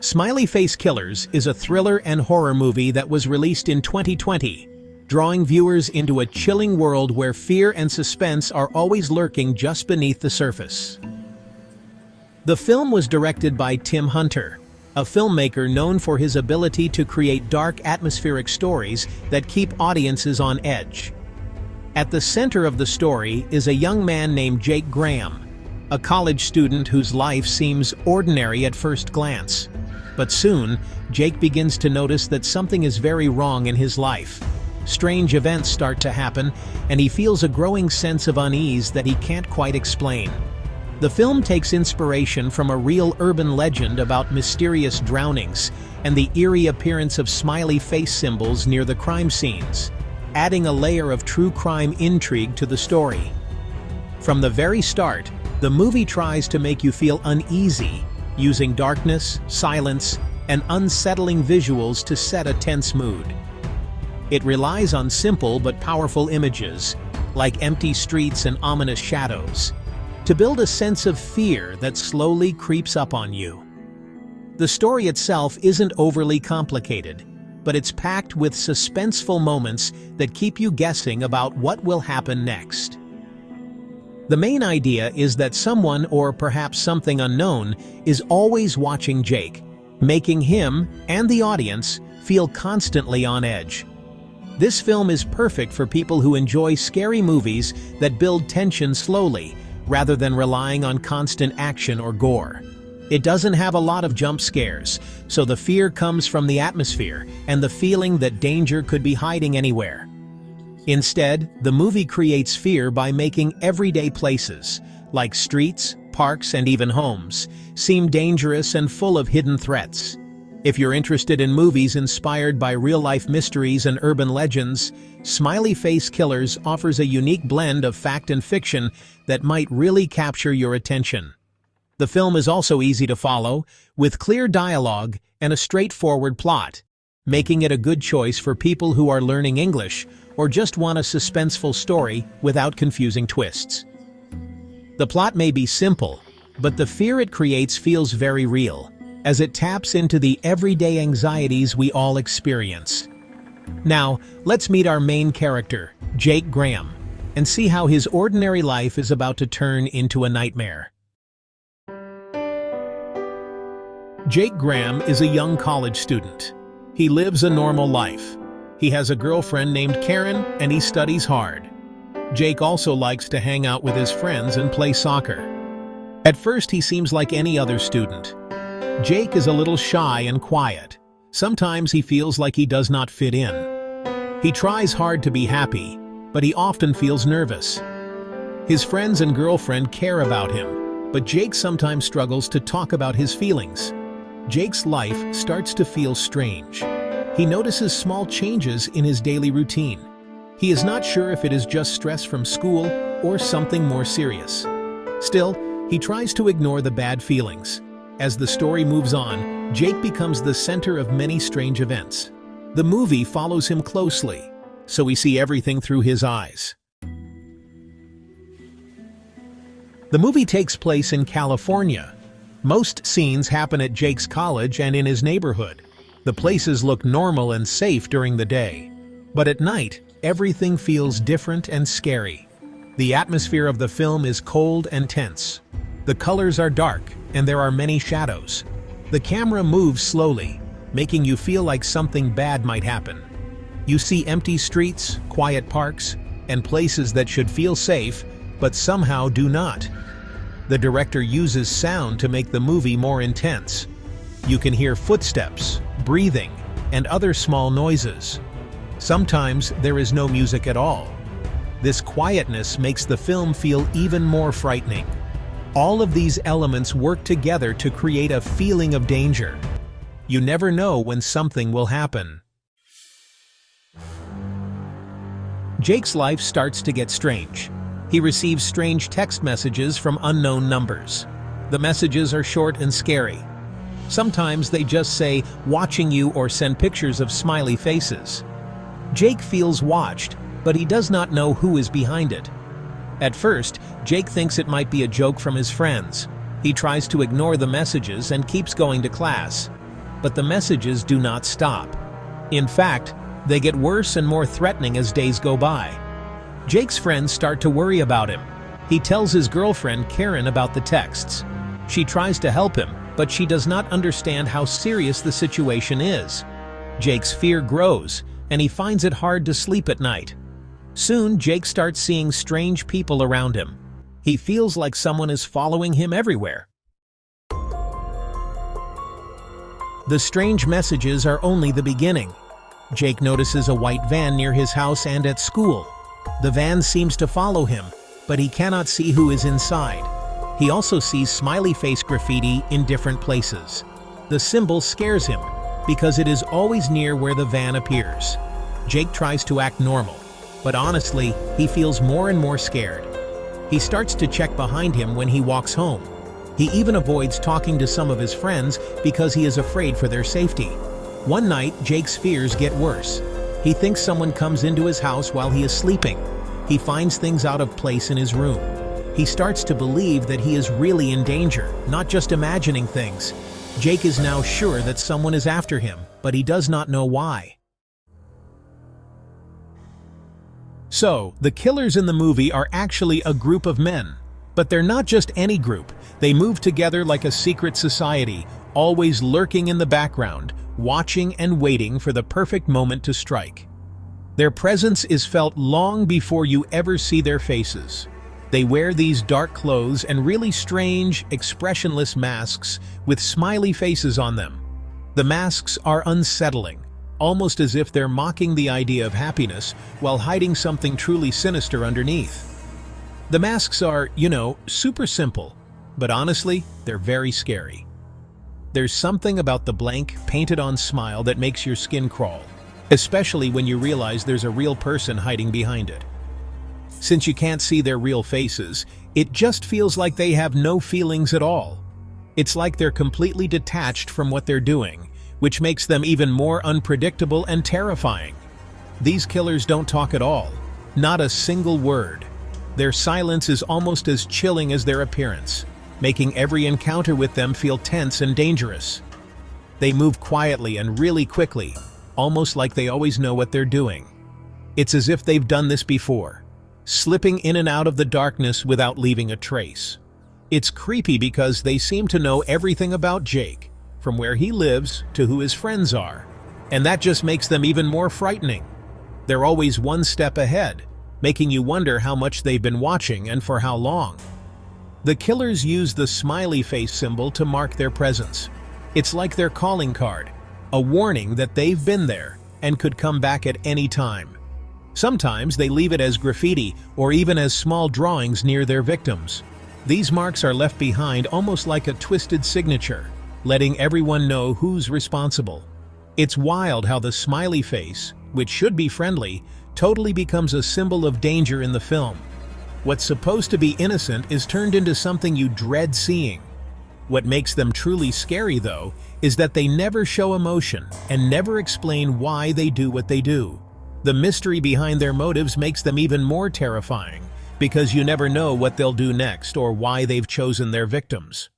Smiley Face Killers is a thriller and horror movie that was released in 2020, drawing viewers into a chilling world where fear and suspense are always lurking just beneath the surface. The film was directed by Tim Hunter, a filmmaker known for his ability to create dark, atmospheric stories that keep audiences on edge. At the center of the story is a young man named Jake Graham, a college student whose life seems ordinary at first glance. But soon, Jake begins to notice that something is very wrong in his life. Strange events start to happen, and he feels a growing sense of unease that he can't quite explain. The film takes inspiration from a real urban legend about mysterious drownings and the eerie appearance of smiley face symbols near the crime scenes, adding a layer of true crime intrigue to the story. From the very start, the movie tries to make you feel uneasy, using darkness, silence, and unsettling visuals to set a tense mood. It relies on simple but powerful images, like empty streets and ominous shadows, to build a sense of fear that slowly creeps up on you. The story itself isn't overly complicated, but it's packed with suspenseful moments that keep you guessing about what will happen next. The main idea is that someone, or perhaps something unknown, is always watching Jake, making him and the audience feel constantly on edge. This film is perfect for people who enjoy scary movies that build tension slowly, rather than relying on constant action or gore. It doesn't have a lot of jump scares, so the fear comes from the atmosphere and the feeling that danger could be hiding anywhere. Instead, the movie creates fear by making everyday places, like streets, parks, and even homes, seem dangerous and full of hidden threats. If you're interested in movies inspired by real-life mysteries and urban legends, Smiley Face Killers offers a unique blend of fact and fiction that might really capture your attention. The film is also easy to follow, with clear dialogue and a straightforward plot, making it a good choice for people who are learning English or just want a suspenseful story without confusing twists. The plot may be simple, but the fear it creates feels very real, as it taps into the everyday anxieties we all experience. Now, let's meet our main character, Jake Graham, and see how his ordinary life is about to turn into a nightmare. Jake Graham is a young college student. He lives a normal life. He has a girlfriend named Keren, and he studies hard. Jake also likes to hang out with his friends and play soccer. At first, he seems like any other student. Jake is a little shy and quiet. Sometimes he feels like he does not fit in. He tries hard to be happy, but he often feels nervous. His friends and girlfriend care about him, but Jake sometimes struggles to talk about his feelings. Jake's life starts to feel strange. He notices small changes in his daily routine. He is not sure if it is just stress from school or something more serious. Still, he tries to ignore the bad feelings. As the story moves on, Jake becomes the center of many strange events. The movie follows him closely, so we see everything through his eyes. The movie takes place in California. Most scenes happen at Jake's college and in his neighborhood. The places look normal and safe during the day. But at night, everything feels different and scary. The atmosphere of the film is cold and tense. The colors are dark, and there are many shadows. The camera moves slowly, making you feel like something bad might happen. You see empty streets, quiet parks, and places that should feel safe, but somehow do not. The director uses sound to make the movie more intense. You can hear footsteps, breathing, and other small noises. Sometimes there is no music at all. This quietness makes the film feel even more frightening. All of these elements work together to create a feeling of danger. You never know when something will happen. Jake's life starts to get strange. He receives strange text messages from unknown numbers. The messages are short and scary. Sometimes they just say, "watching you," or send pictures of smiley faces. Jake feels watched, but he does not know who is behind it. At first, Jake thinks it might be a joke from his friends. He tries to ignore the messages and keeps going to class. But the messages do not stop. In fact, they get worse and more threatening as days go by. Jake's friends start to worry about him. He tells his girlfriend Keren about the texts. She tries to help him, but she does not understand how serious the situation is. Jake's fear grows, and he finds it hard to sleep at night. Soon, Jake starts seeing strange people around him. He feels like someone is following him everywhere. The strange messages are only the beginning. Jake notices a white van near his house and at school. The van seems to follow him, but he cannot see who is inside. He also sees smiley face graffiti in different places. The symbol scares him because it is always near where the van appears. Jake tries to act normal, but honestly, he feels more and more scared. He starts to check behind him when he walks home. He even avoids talking to some of his friends because he is afraid for their safety. One night, Jake's fears get worse. He thinks someone comes into his house while he is sleeping. He finds things out of place in his room. He starts to believe that he is really in danger, not just imagining things. Jake is now sure that someone is after him, but he does not know why. So, the killers in the movie are actually a group of men. But they're not just any group. They move together like a secret society, always lurking in the background, watching and waiting for the perfect moment to strike. Their presence is felt long before you ever see their faces. They wear these dark clothes and really strange, expressionless masks with smiley faces on them. The masks are unsettling, almost as if they're mocking the idea of happiness while hiding something truly sinister underneath. The masks are, super simple, but honestly, they're very scary. There's something about the blank, painted-on smile that makes your skin crawl, especially when you realize there's a real person hiding behind it. Since you can't see their real faces, it just feels like they have no feelings at all. It's like they're completely detached from what they're doing, which makes them even more unpredictable and terrifying. These killers don't talk at all, not a single word. Their silence is almost as chilling as their appearance, making every encounter with them feel tense and dangerous. They move quietly and really quickly, almost like they always know what they're doing. It's as if they've done this before, slipping in and out of the darkness without leaving a trace. It's creepy because they seem to know everything about Jake, from where he lives to who his friends are, and that just makes them even more frightening. They're always one step ahead, making you wonder how much they've been watching and for how long. The killers use the smiley face symbol to mark their presence. It's like their calling card, a warning that they've been there and could come back at any time. Sometimes they leave it as graffiti or even as small drawings near their victims. These marks are left behind almost like a twisted signature, letting everyone know who's responsible. It's wild how the smiley face, which should be friendly, totally becomes a symbol of danger in the film. What's supposed to be innocent is turned into something you dread seeing. What makes them truly scary, though, is that they never show emotion and never explain why they do what they do. The mystery behind their motives makes them even more terrifying, because you never know what they'll do next or why they've chosen their victims.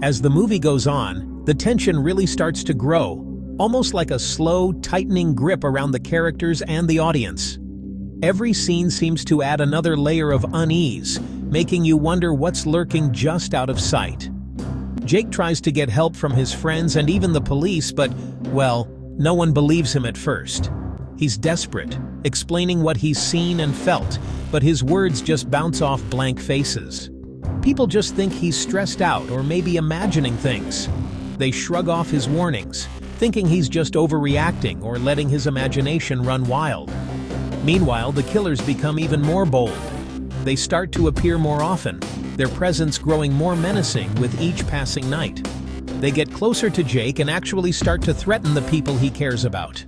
As the movie goes on, the tension really starts to grow, almost like a slow, tightening grip around the characters and the audience. Every scene seems to add another layer of unease, making you wonder what's lurking just out of sight. Jake tries to get help from his friends and even the police, but, well, no one believes him at first. He's desperate, explaining what he's seen and felt, but his words just bounce off blank faces. People just think he's stressed out or maybe imagining things. They shrug off his warnings, thinking he's just overreacting or letting his imagination run wild. Meanwhile, the killers become even more bold. They start to appear more often, their presence growing more menacing with each passing night. They get closer to Jake and actually start to threaten the people he cares about.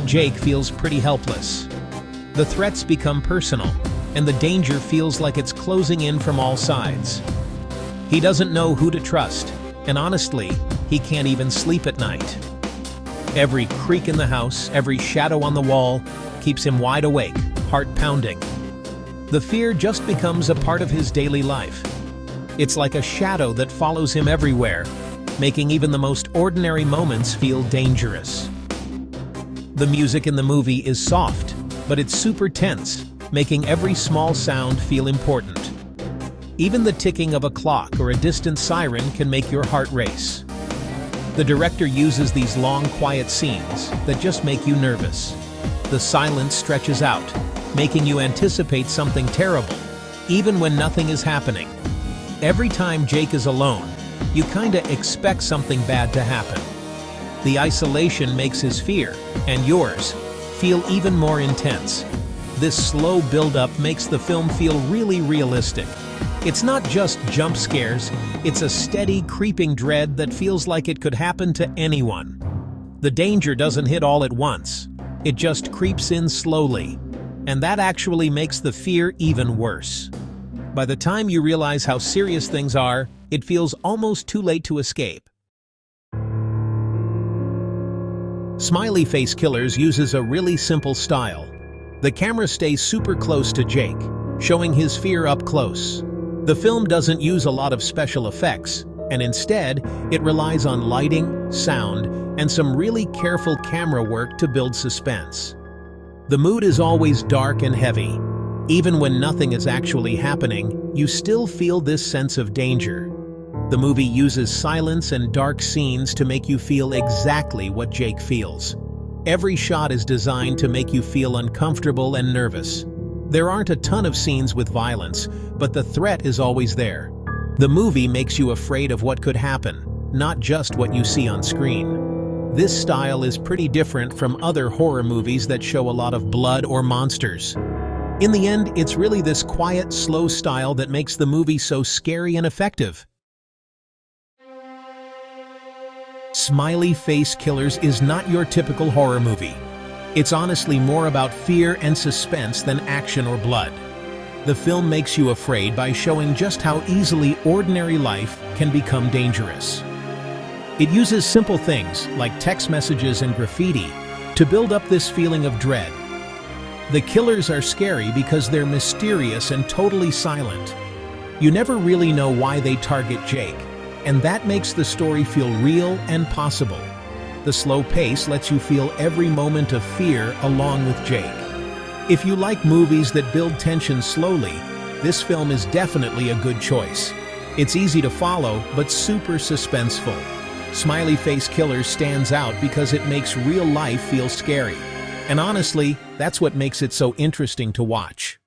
Jake feels pretty helpless. The threats become personal, and the danger feels like it's closing in from all sides. He doesn't know who to trust, and honestly, he can't even sleep at night. Every creak in the house, every shadow on the wall, keeps him wide awake, heart pounding. The fear just becomes a part of his daily life. It's like a shadow that follows him everywhere, making even the most ordinary moments feel dangerous. The music in the movie is soft, but it's super tense, making every small sound feel important. Even the ticking of a clock or a distant siren can make your heart race. The director uses these long, quiet scenes that just make you nervous. The silence stretches out, making you anticipate something terrible, even when nothing is happening. Every time Jake is alone, you kinda expect something bad to happen. The isolation makes his fear, and yours, feel even more intense. This slow build-up makes the film feel really realistic. It's not just jump scares, it's a steady, creeping dread that feels like it could happen to anyone. The danger doesn't hit all at once, it just creeps in slowly, and that actually makes the fear even worse. By the time you realize how serious things are, it feels almost too late to escape. Smiley Face Killers uses a really simple style. The camera stays super close to Jake, showing his fear up close. The film doesn't use a lot of special effects, and instead, it relies on lighting, sound, and some really careful camera work to build suspense. The mood is always dark and heavy. Even when nothing is actually happening, you still feel this sense of danger. The movie uses silence and dark scenes to make you feel exactly what Jake feels. Every shot is designed to make you feel uncomfortable and nervous. There aren't a ton of scenes with violence, but the threat is always there. The movie makes you afraid of what could happen, not just what you see on screen. This style is pretty different from other horror movies that show a lot of blood or monsters. In the end, it's really this quiet, slow style that makes the movie so scary and effective. Smiley Face Killers is not your typical horror movie. It's honestly more about fear and suspense than action or blood. The film makes you afraid by showing just how easily ordinary life can become dangerous. It uses simple things like text messages and graffiti to build up this feeling of dread. The killers are scary because they're mysterious and totally silent. You never really know why they target Jake, and that makes the story feel real and possible. The slow pace lets you feel every moment of fear along with Jake. If you like movies that build tension slowly, this film is definitely a good choice. It's easy to follow, but super suspenseful. Smiley Face Killers stands out because it makes real life feel scary. And honestly, that's what makes it so interesting to watch.